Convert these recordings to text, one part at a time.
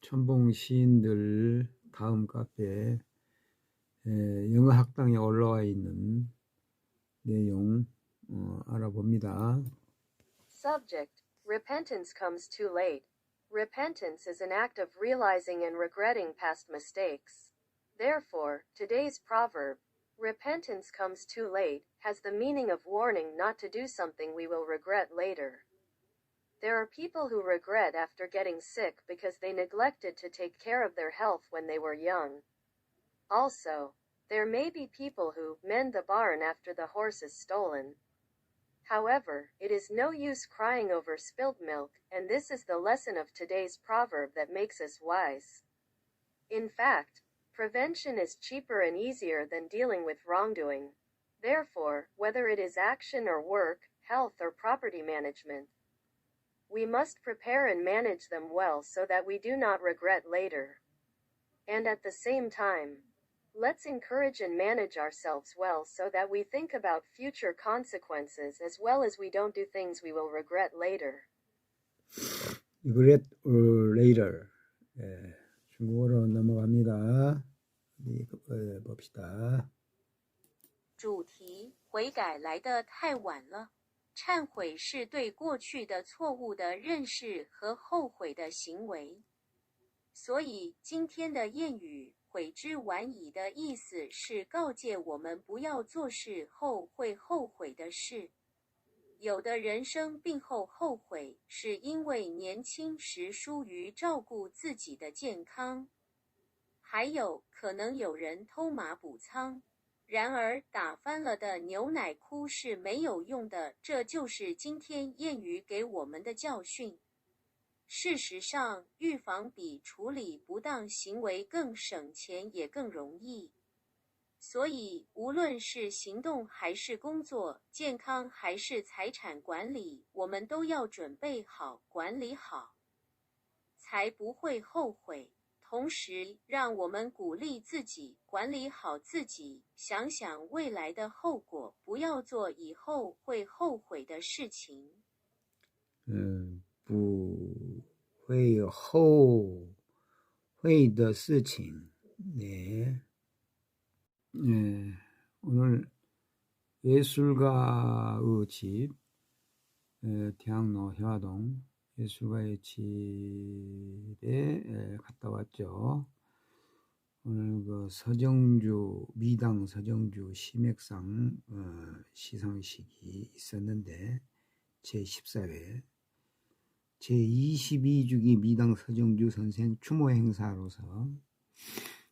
첨봉 시인들 다음 카페에 영어 학당에 올라와 있는 내용 알아봅니다. Subject: Repentance comes too late. Repentance is an act of realizing and regretting past mistakes. Therefore, today's proverb, repentance comes too late, has the meaning of warning not to do something we will regret later. There are people who regret after getting sick because they neglected to take care of their health when they were young. Also, there may be people who mend the barn after the horse is stolen. However, it is no use crying over spilled milk, and this is the lesson of today's proverb that makes us wise. In fact, prevention is cheaper and easier than dealing with wrongdoing. Therefore, whether it is action or work, health or property management, we must prepare and manage them well so that we do not regret later. And at the same time, let's encourage and manage ourselves well so that we think about future consequences as well as we don't do things we will regret later. Regret later. 중국어로 넘어갑니다. 봅시다. 主题：悔改来得太晚了。忏悔是对过去的错误的认识和后悔的行为。所以，今天的谚语“悔之晚矣”的意思是告诫我们不要做事后会后悔的事。有的人生病后后悔，是因为年轻时疏于照顾自己的健康。还有可能有人偷马补仓。然而，打翻了的牛奶哭是没有用的，这就是今天谚语给我们的教训。事实上，预防比处理不当行为更省钱也更容易。所以，无论是行动还是工作，健康还是财产管理，我们都要准备好、管理好，才不会后悔。同时，让我们鼓励自己，管理好自己，想想未来的后果，不要做以后会后悔的事情。不会后悔的事情. 네. 오늘 예술가의 집, 대학로 해화동 예술가의 집에 갔다 왔죠. 오늘 그 미당 서정주 시맥상 시상식이 있었는데 제14회 제22주기 미당 서정주 선생 추모 행사로서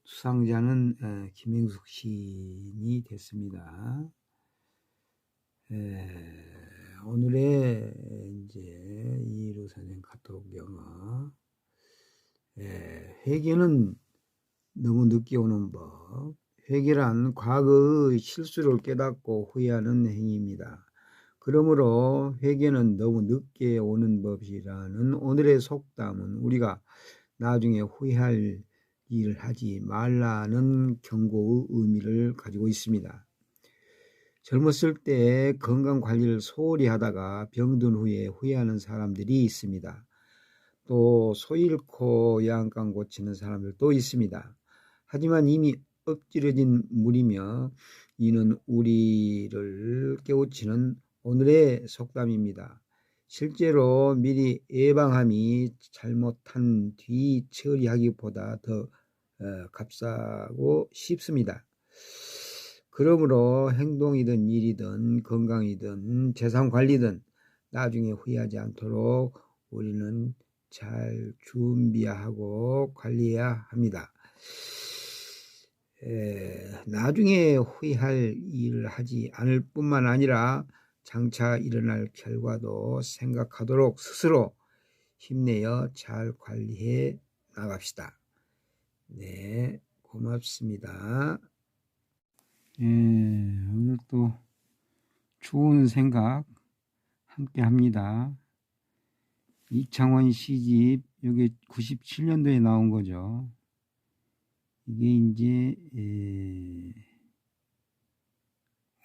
수상자는 김행숙 시인이 됐습니다. 오늘의 이제 이루 선생 카톡 영어. 회개는 너무 늦게 오는 법. 회개란 과거의 실수를 깨닫고 후회하는 행위입니다. 그러므로 회개는 너무 늦게 오는 법이라는 오늘의 속담은 우리가 나중에 후회할 일을 하지 말라는 경고의 의미를 가지고 있습니다. 젊었을 때 건강관리를 소홀히 하다가 병든 후에 후회하는 사람들이 있습니다. 또 소 잃고 양간 고치는 사람들도 있습니다. 하지만 이미 엎질러진 물이며 이는 우리를 깨우치는 오늘의 속담입니다. 실제로 미리 예방함이 잘못한 뒤 처리하기보다 더 값싸고 쉽습니다. 그러므로 행동이든 일이든 건강이든 재산관리든 나중에 후회하지 않도록 우리는 잘 준비하고 관리해야 합니다. 나중에 후회할 일을 하지 않을 뿐만 아니라 장차 일어날 결과도 생각하도록 스스로 힘내어 잘 관리해 나갑시다. 네, 고맙습니다. 오늘 또 좋은 생각 함께 합니다. 이창원 시집, 이게 97년도에 나온 거죠. 이게 이제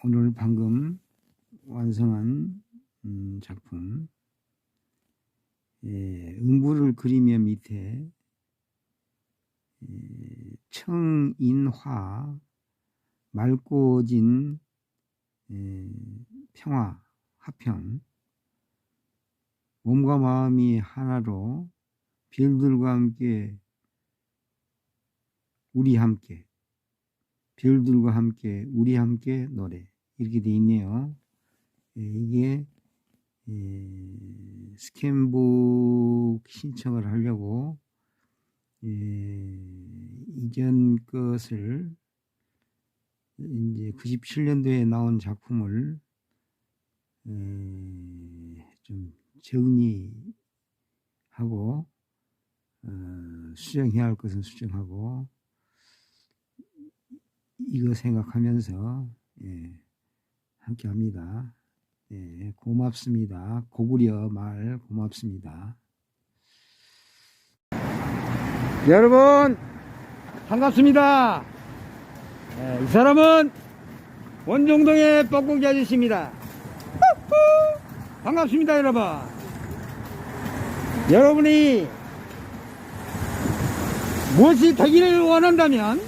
오늘 방금 완성한 작품. 음부를 그리며 밑에 청인화, 맑고 진 평화, 화평, 몸과 마음이 하나로 별들과 함께 우리 함께, 별들과 함께 우리 함께 노래, 이렇게 돼 있네요. 이게 스캔북 신청을 하려고 이전 것을 이제 97년도에 나온 작품을 좀 정리하고 수정해야 할 것은 수정하고 이거 생각하면서 함께 합니다. 고맙습니다. 고구려 말 고맙습니다. 여러분 반갑습니다. 이 사람은 원종동의 뻐꾸기 아저씨입니다. 반갑습니다. 여러분, 여러분이 무엇이 되기를 원한다면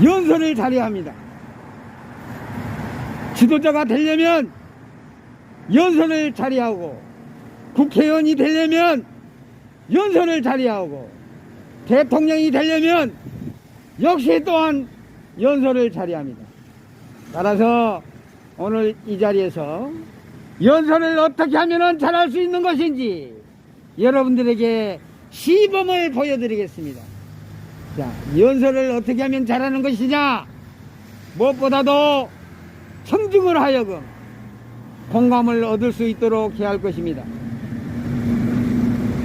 연설을 잘해야 합니다. 지도자가 되려면 연설을 잘해야 하고, 국회의원이 되려면 연설을 잘해야 하고, 대통령이 되려면 역시 또한 연설을 잘해야 합니다. 따라서 오늘 이 자리에서 연설을 어떻게 하면 잘할 수 있는 것인지 여러분들에게 시범을 보여드리겠습니다. 자, 연설을 어떻게 하면 잘하는 것이냐? 무엇보다도 청중을 하여금 공감을 얻을 수 있도록 해야 할 것입니다.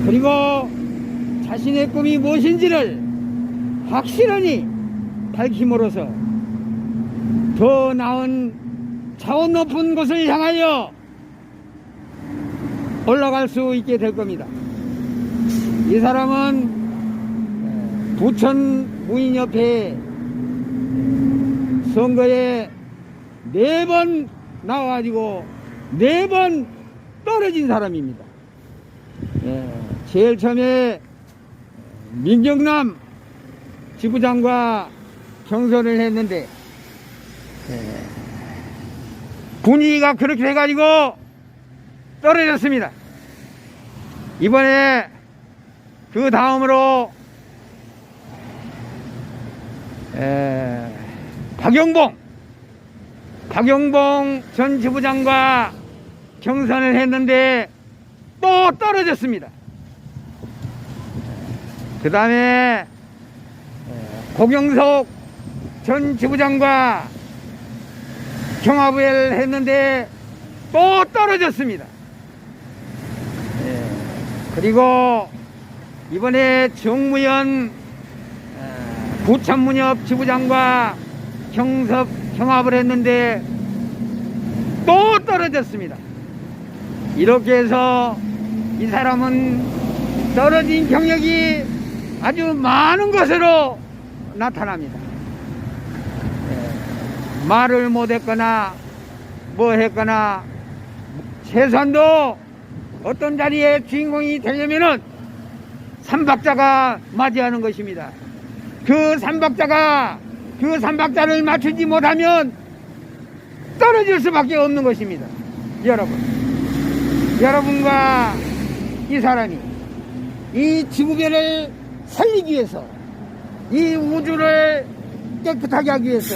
그리고 자신의 꿈이 무엇인지를 확실히 밝힘으로써 더 나은 차원 높은 곳을 향하여 올라갈 수 있게 될 겁니다. 이 사람은 부천무인협회 선거에 4번 나와가지고 4번 떨어진 사람입니다. 제일 처음에 민경남 지부장과 경선을 했는데 분위기가 그렇게 돼가지고 떨어졌습니다. 이번에 그 다음으로 박영봉 전 지부장과 경선을 했는데 또 떨어졌습니다. 그 다음에 고경석 전 지부장과 경합을 했는데 또 떨어졌습니다. 그리고 이번에 정무현 부천문협 지부장과 경합을 했는데 또 떨어졌습니다. 이렇게 해서 이 사람은 떨어진 경력이 아주 많은 것으로 나타납니다. 말을 못했거나 뭐 했거나 최소한도 어떤 자리에 주인공이 되려면은 삼박자가 맞이하는 것입니다. 그 삼박자를 맞추지 못하면 떨어질 수밖에 없는 것입니다. 여러분과 이 사람이 이 지구별을 살리기 위해서, 이 우주를 깨끗하게 하기 위해서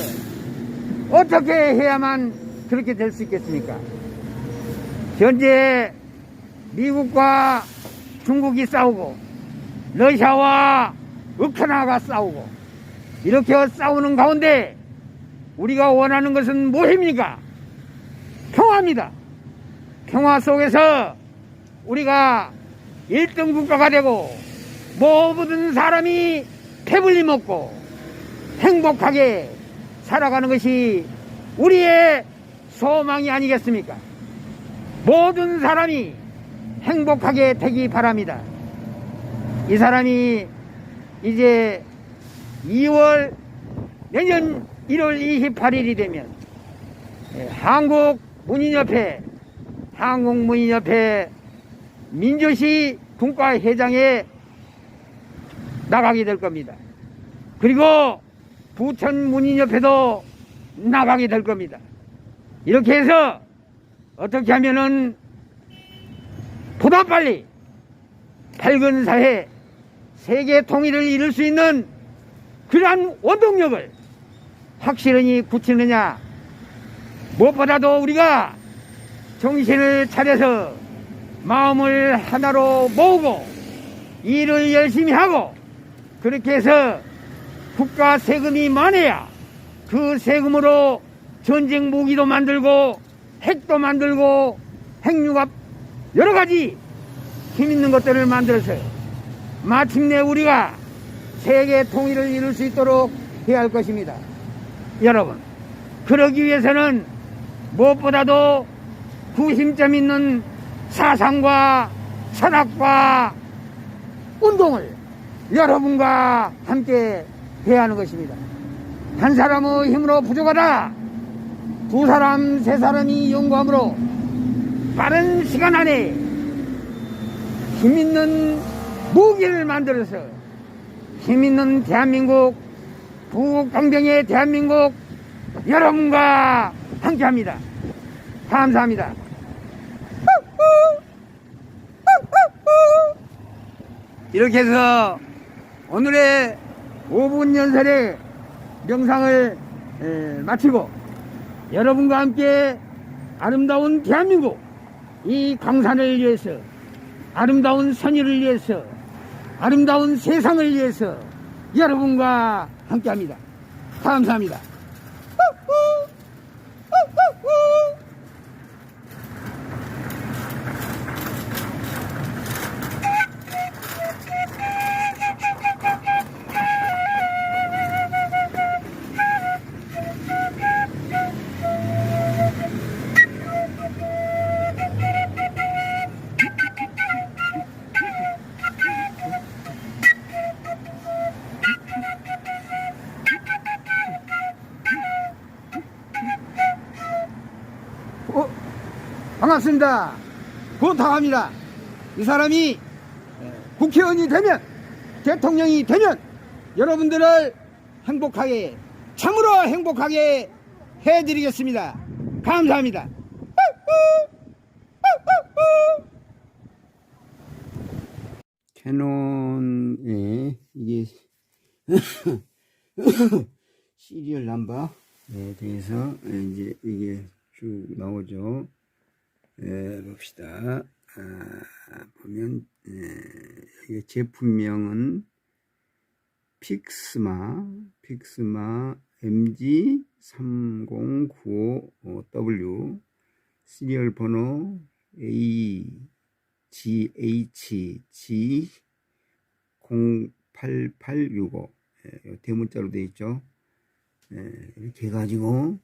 어떻게 해야만 그렇게 될 수 있겠습니까? 현재 미국과 중국이 싸우고 러시아와 우크라이나가 싸우고 이렇게 싸우는 가운데 우리가 원하는 것은 무엇입니까? 평화입니다. 평화 속에서 우리가 1등 국가가 되고 모든 사람이 배불리 먹고 행복하게 살아가는 것이 우리의 소망이 아니겠습니까? 모든 사람이 행복하게 되기 바랍니다. 이 사람이 이제 내년 1월 28일이 되면 한국문인협회 민주시 분과회장에 나가게 될 겁니다. 그리고 부천 문인 옆에도 나가게 될 겁니다. 이렇게 해서 어떻게 하면은 보다 빨리 밝은 사회, 세계 통일을 이룰 수 있는 그러한 원동력을 확실히 굳히느냐. 무엇보다도 우리가 정신을 차려서 마음을 하나로 모으고 일을 열심히 하고 그렇게 해서 국가 세금이 많아야 그 세금으로 전쟁 무기도 만들고 핵도 만들고 핵융합 여러 가지 힘 있는 것들을 만들어서 마침내 우리가 세계 통일을 이룰 수 있도록 해야 할 것입니다. 여러분, 그러기 위해서는 무엇보다도 구심점 있는 사상과 철학과 운동을 여러분과 함께 해야 하는 것입니다. 한 사람의 힘으로 부족하다. 두 사람, 세 사람이 연구함으로 빠른 시간 안에 힘 있는 무기를 만들어서 힘 있는 대한민국, 부강병의 대한민국 여러분과 함께합니다. 감사합니다. 이렇게 해서 오늘의 5분 연설의 명상을 마치고 여러분과 함께 아름다운 대한민국, 이 강산을 위해서, 아름다운 선의를 위해서, 아름다운 세상을 위해서 여러분과 함께합니다. 감사합니다. 반갑습니다. 부탁합니다. 이 사람이 국회의원이 되면, 대통령이 되면 여러분들을 행복하게, 참으로 행복하게 해드리겠습니다. 감사합니다. 캐논의 이게 시리얼 넘버에 대해서 이제 이게 쭉 나오죠. 봅시다. 보면 이게 제품명은 픽스마 MG3095W, 시리얼 번호 AGHG08865, 대문자로 되어 있죠. 이렇게 해가지고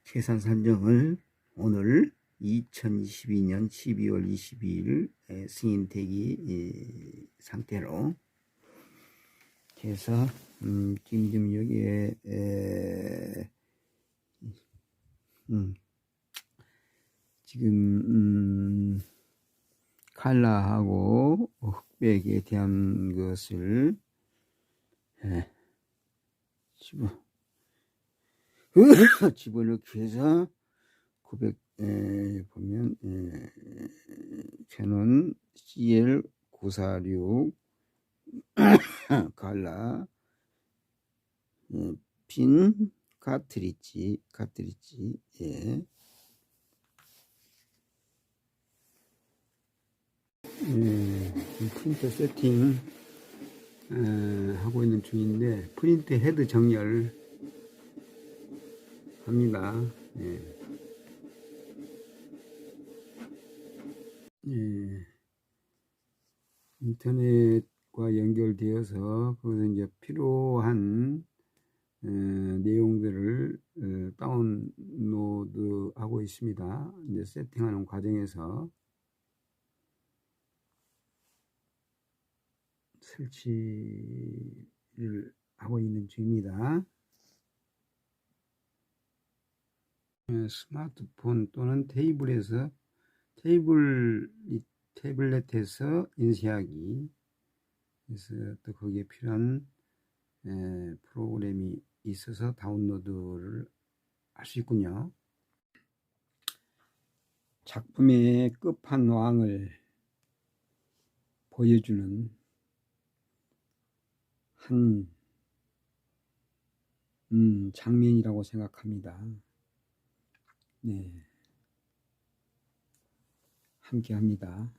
계산 산정을 오늘 2022년 12월 22일 승인되기 상태로 해서 지금 여기에 지금 칼라하고 흑백에 대한 것을 집어넣기 위해서 900 보면 캐논 CL946 갈라 핀 카트리지 프린터 세팅 하고 있는 중인데 프린트 헤드 정렬 합니다. 인터넷과 연결되어서 거기서 이제 필요한 내용들을 다운로드 하고 있습니다. 이제 세팅하는 과정에서 설치를 하고 있는 중입니다. 스마트폰 또는 태블릿에서 인쇄하기 그래서 또 거기에 필요한 프로그램이 있어서 다운로드를 할 수 있군요. 작품의 끝판왕을 보여주는 한 장면이라고 생각합니다. 네, 함께 합니다.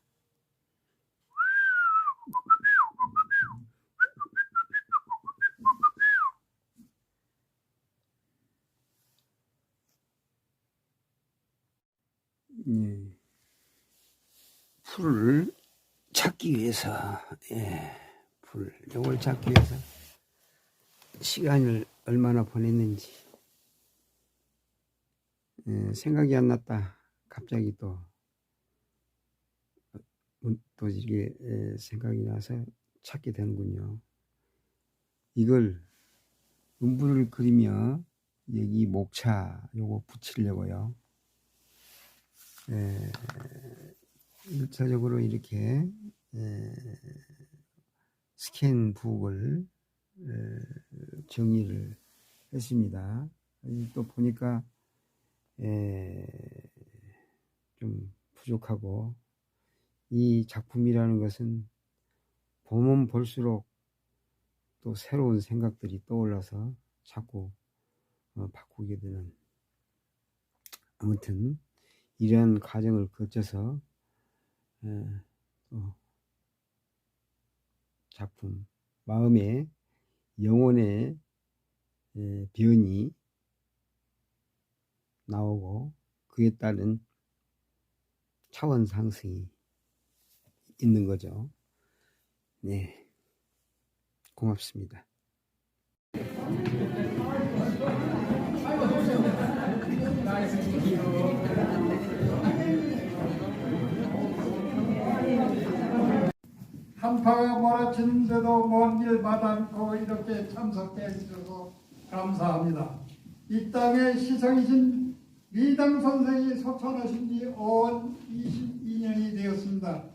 예, 풀을 찾기 위해서, 이걸 찾기 위해서 시간을 얼마나 보냈는지 생각이 안 났다. 갑자기 또 이게 생각이 나서 찾게 되는군요. 이걸 음부를 그리며 여기 목차 요거 붙이려고요. 1차적으로 이렇게 스캔북을 정리를 했습니다. 또 보니까 좀 부족하고, 이 작품이라는 것은 보면 볼수록 또 새로운 생각들이 떠올라서 자꾸 바꾸게 되는, 아무튼 이러한 과정을 거쳐서 작품, 마음의 영혼의 변이 나오고 그에 따른 차원 상승이 있는 거죠. 네, 고맙습니다. 한파가 몰아치는데도 먼 길 마다않고 이렇게 참석해 주셔서 감사합니다. 이 땅의 시성이신 미당 선생이 소천하신 지 어언 22년이 되었습니다.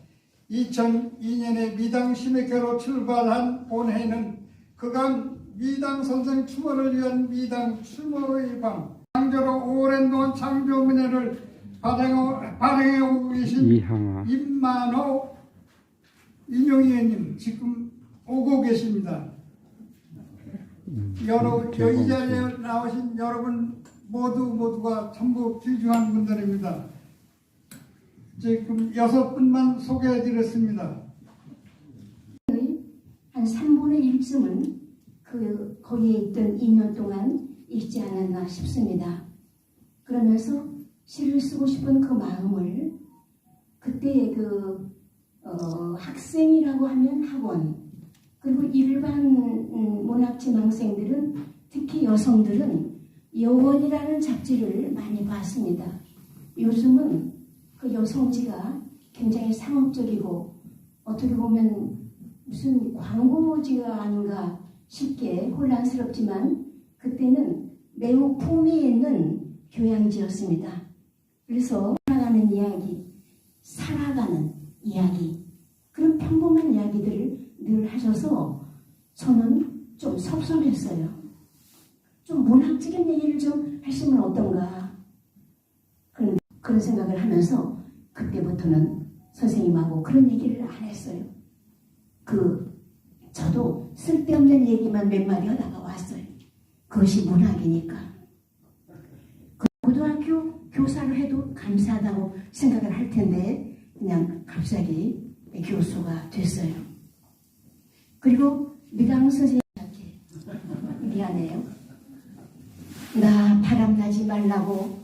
2002년에 미당 심의회로 출발한 본회의는 그간 미당 선생 추모를 위한 미당 추모의 밤, 창조로 오랜 동안 창조 문예를 발행해오고 계신 임만호 인용위원님 지금 오고 계십니다. 이 자리에 나오신 여러분 모두가 전부 귀중한 분들입니다. 지금 6분만 소개해 드렸습니다. 한 3분의 1쯤은 거기에 있던 2년 동안 읽지 않았나 싶습니다. 그러면서 시를 쓰고 싶은 그 마음을 그때 학생이라고 하면 학원, 그리고 일반 문학지망생들은, 특히 여성들은 여원이라는 잡지를 많이 봤습니다. 요즘은 그 여성지가 굉장히 상업적이고 어떻게 보면 무슨 광고지가 아닌가 싶게 혼란스럽지만, 그때는 매우 품위 있는 교양지였습니다. 그래서 살아가는 이야기, 그런 평범한 이야기들을 늘 하셔서 저는 좀 섭섭했어요. 좀 문학적인 얘기를 좀 하시면 어떤가, 그런 생각을 하면서 그때부터는 선생님하고 그런 얘기를 안 했어요. 저도 쓸데없는 얘기만 몇 마디 하다가 왔어요. 그것이 문학이니까. 고등학교 교사를 해도 감사하다고 생각을 할 텐데 그냥 갑자기 교수가 됐어요. 그리고 미당 선생님, 미안해요. 나 바람나지 말라고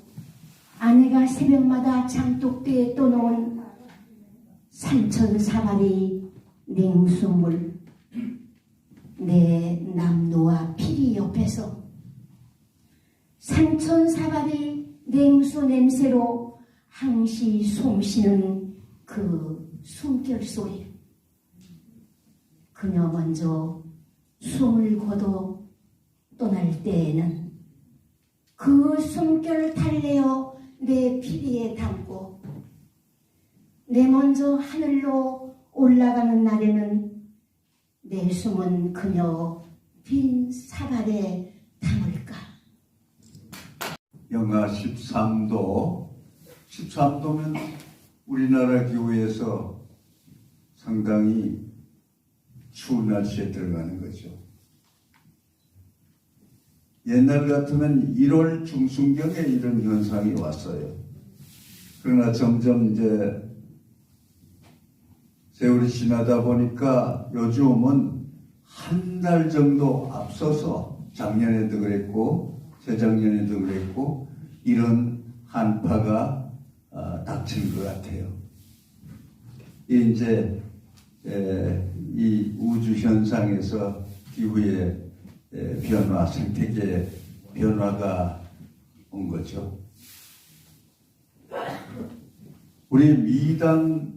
아내가 새벽마다 장독대에 떠놓은 산천사발이 냉수물, 내 남노와 피리 옆에서 산천사발이 냉수 냄새로 항시 숨쉬는 그 숨결 소리. 그녀 먼저 숨을 거둬 떠날 때에는 그 숨결을 달래어 내 피리에 담고, 내 먼저 하늘로 올라가는 날에는 내 내 숨은 그녀 빈 사발에 담을까. 영하 13도면 우리나라 기후에서 상당히 추운 날씨에 들어가는 거죠. 옛날 같으면 1월 중순경에 이런 현상이 왔어요. 그러나 점점 이제 세월이 지나다 보니까 요즘은 한 달 정도 앞서서 작년에도 그랬고 재작년에도 그랬고 이런 한파가 닥친 것 같아요. 이제 이 우주 현상에서 기후의 변화, 생태계의 변화가 온 거죠. 우리 미당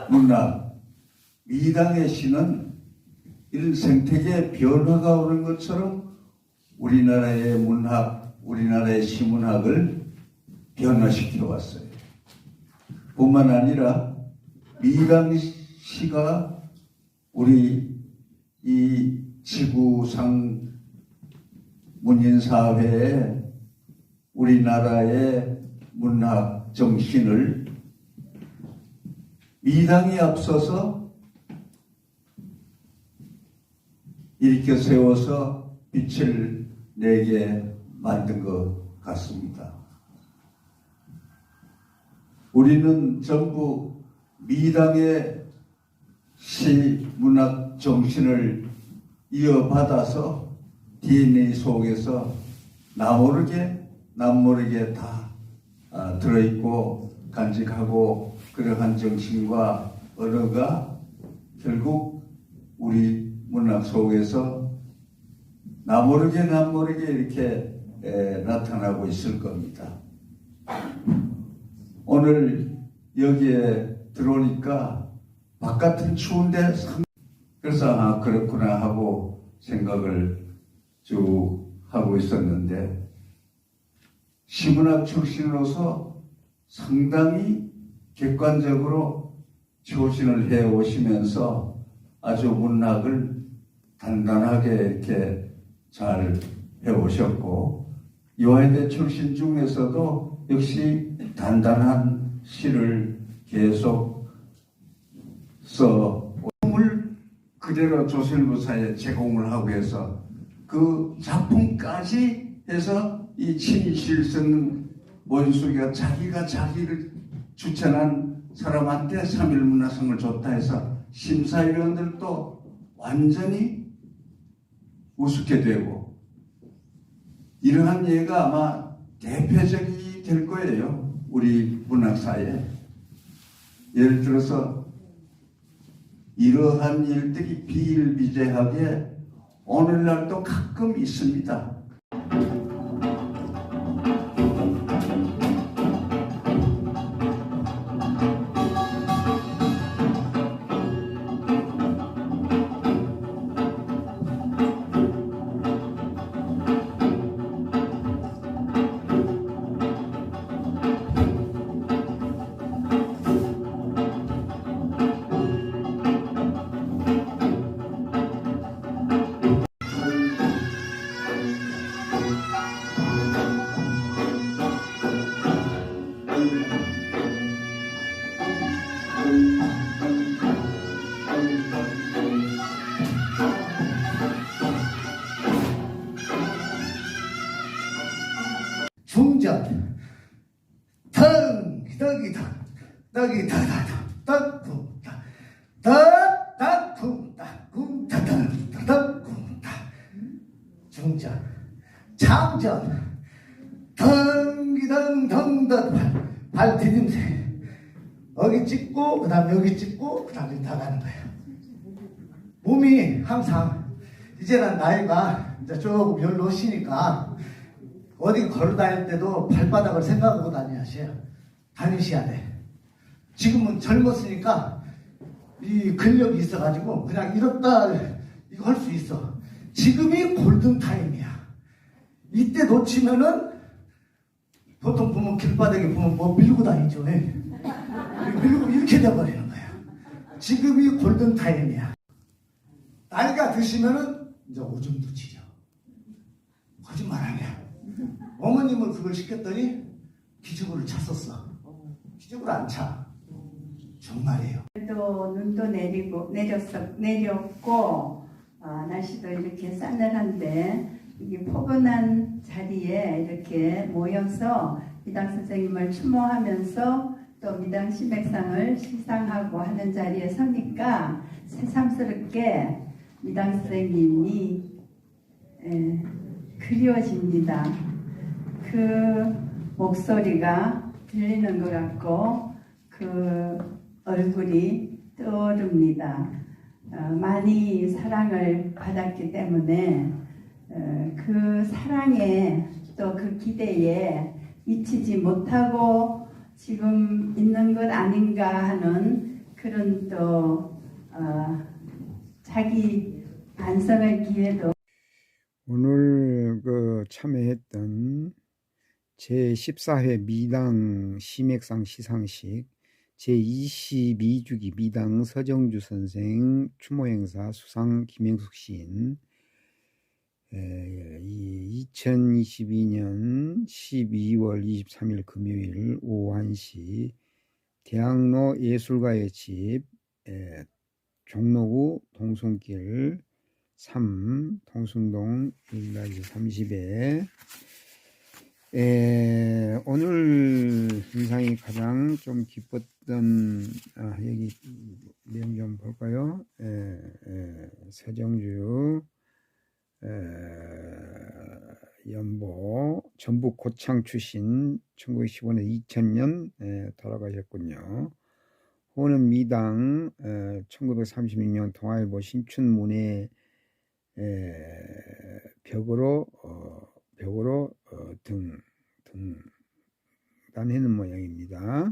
문학, 미당의 시는 이런 생태계의 변화가 오는 것처럼 우리나라의 문학, 우리나라의 시문학을 변화시켜 왔어요. 뿐만 아니라 미당시가 우리 이 지구상 문인사회에 우리나라의 문학 정신을 미당이 앞서서 일으켜 세워서 빛을 내게 만든 것 같습니다. 우리는 전부 미당의 시 문학 정신을 이어받아서 DNA 속에서 나 모르게 남 모르게 다 들어있고 간직하고 그러한 정신과 언어가 결국 우리 문학 속에서 나 모르게 남 모르게 이렇게 나타나고 있을 겁니다. 오늘 여기에 들어오니까 바깥은 추운데 그래서 그렇구나 하고 생각을 쭉 하고 있었는데 시문학 출신으로서 상당히 객관적으로 초신을 해 오시면서 아주 문학을 단단하게 이렇게 잘 해오셨고 이화여대 출신 중에서도 역시 단단한 시를 계속 써 을 그대로 조선일보사에 제공을 하고 해서 그 작품까지 해서 이 친시를 쓰는 원숙이가 자기가 자기를 추천한 사람한테 3일 문화상을 줬다 해서 심사위원들도 완전히 우습게 되고 이러한 예가 아마 대표적이 될 거예요. 우리 문학사에. 예를 들어서 이러한 일들이 비일비재하게 오늘날도 가끔 있습니다. 중전 텅기덕이덕 떡이다다덕 쿵따 중전 장전 텅기덩덩덕 발 디딤새 여기 찍고 그 다음에 여기 찍고 그 다음에 다 가는 거예요. 몸이 항상 이제는 나이가 이제 조금 연로시니까 어디 걸어 다닐 때도 발바닥을 생각하고 다니셔야 돼. 지금은 젊었으니까 이 근력이 있어가지고 그냥 이렇다 이거 할 수 있어. 지금이 골든타임이야. 이때 놓치면은 보통 보면 길바닥에 보면 뭐 밀고 다니죠. 밀고 이렇게 돼버리는 거야. 지금이 골든타임이야. 나이가 드시면은 이제 오줌도 지려. 거짓말 아니야. 어머님을 그걸 시켰더니 기저귀를 찼었어. 기저귀를 안 차. 정말이에요. 또 눈도 내렸고 날씨도 이렇게 싸늘한데 이 포근한 자리에 이렇게 모여서 미당 선생님을 추모하면서 또 미당 심맥상을 시상하고 하는 자리에 서니까 새삼스럽게 미당 선생님이 그리워집니다. 그 목소리가 들리는 것 같고 그 얼굴이 떠오릅니다. 많이 사랑을 받았기 때문에 그 사랑에 또 그 기대에 미치지 못하고 지금 있는 것 아닌가 하는 그런 또 자기 반성의 기회도 오늘 그 참여했던 제14회 미당 심액상 시상식 제22주기 미당 서정주 선생 추모행사 수상 김행숙 시인 2022년 12월 23일 금요일 오후 1시 대학로 예술가의 집 종로구 동순길 3 동순동 1-30에 오늘 인상이 가장 좀 기뻤던 여기 내용 좀 볼까요? 서정주 연보 전북 고창 출신 1915년 2000년 돌아가셨군요. 호는 미당 1936년 동아일보 신춘문예 벽으로 등단하는 모양입니다.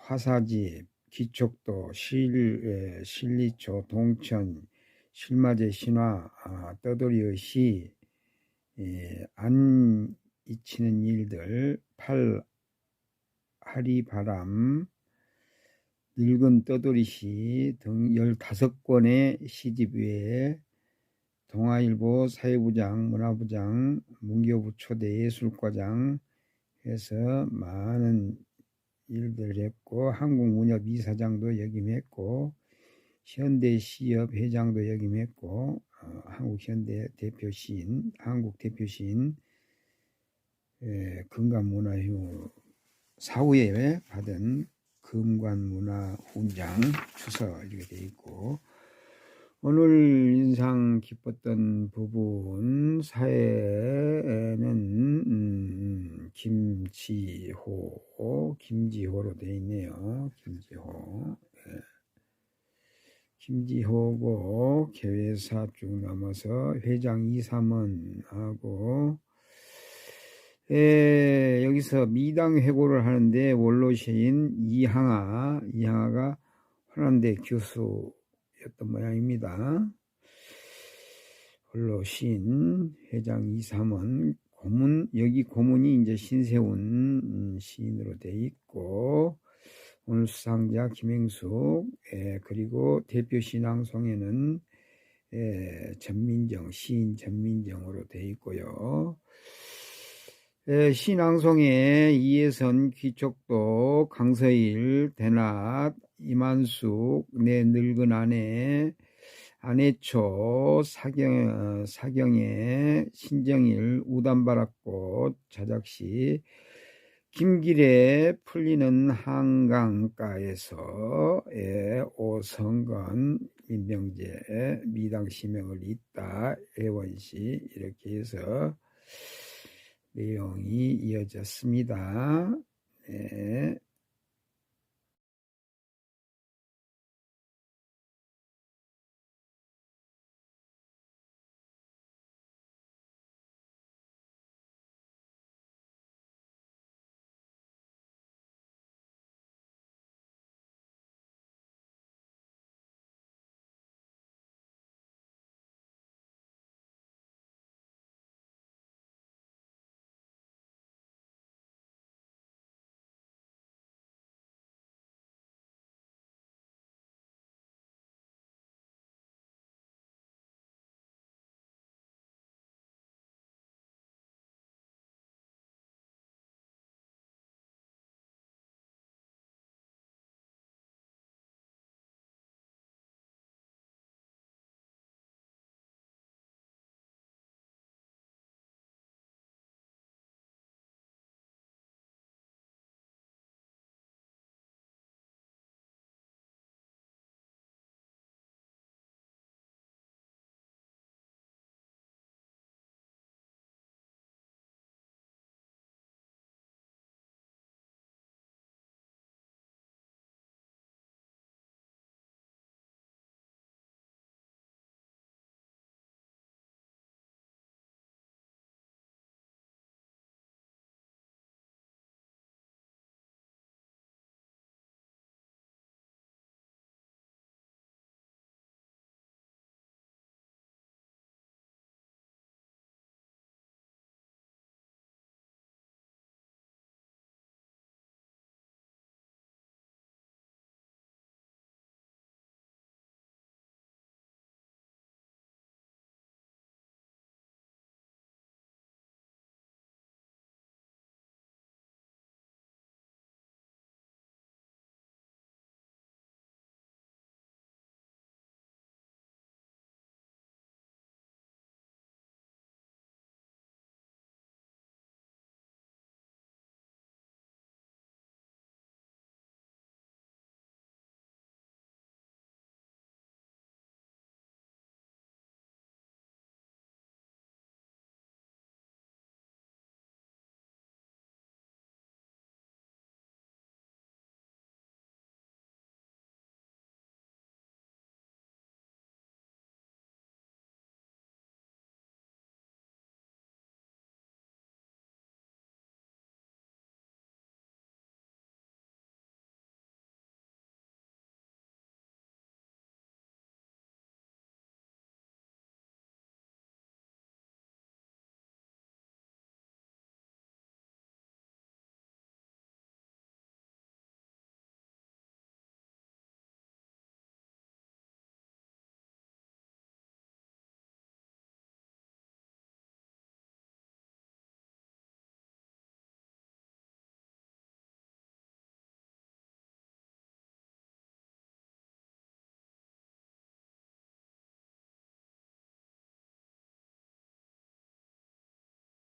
화사집, 기촉도, 실리초, 동천, 실마제 신화, 떠돌이의 시, 안 잊히는 일들, 하리바람, 늙은 떠돌이시 등 15권의 시집 외에 동아일보 사회부장, 문화부장, 문교부 초대 예술과장 해서 많은 일들을 했고 한국문협 이사장도 역임했고 현대시협 회장도 역임했고 한국현대 대표 시인, 한국 대표 시인 금관문화휴 사후에 받은 금관문화훈장 추서 이렇게 돼 있고 오늘 인상 깊었던 부분 사회는 김지호로 되어 있네요. 김지호고 개회사 쭉 넘어서 회장 이삼원하고 여기서 미당 회고를 하는데 원로시인 이항아가 환원대 교수였던 모양입니다. 원로시인 회장 이삼원 여기 고문이 이제 신세훈 시인으로 돼 있고 오늘 수상자 김행숙 그리고 대표 신앙송에는 시인 전민정으로 돼 있고요. 신앙송에 이혜선, 귀촉도, 강서일, 대낮, 이만숙, 내 늙은 아내, 안해초, 사경의, 신정일, 우담바라꽃, 자작시, 김길에 풀리는 한강가에서 오성건, 민병재, 미당 시명을 잇다, 애원시 이렇게 해서 내용이 이어졌습니다. 네.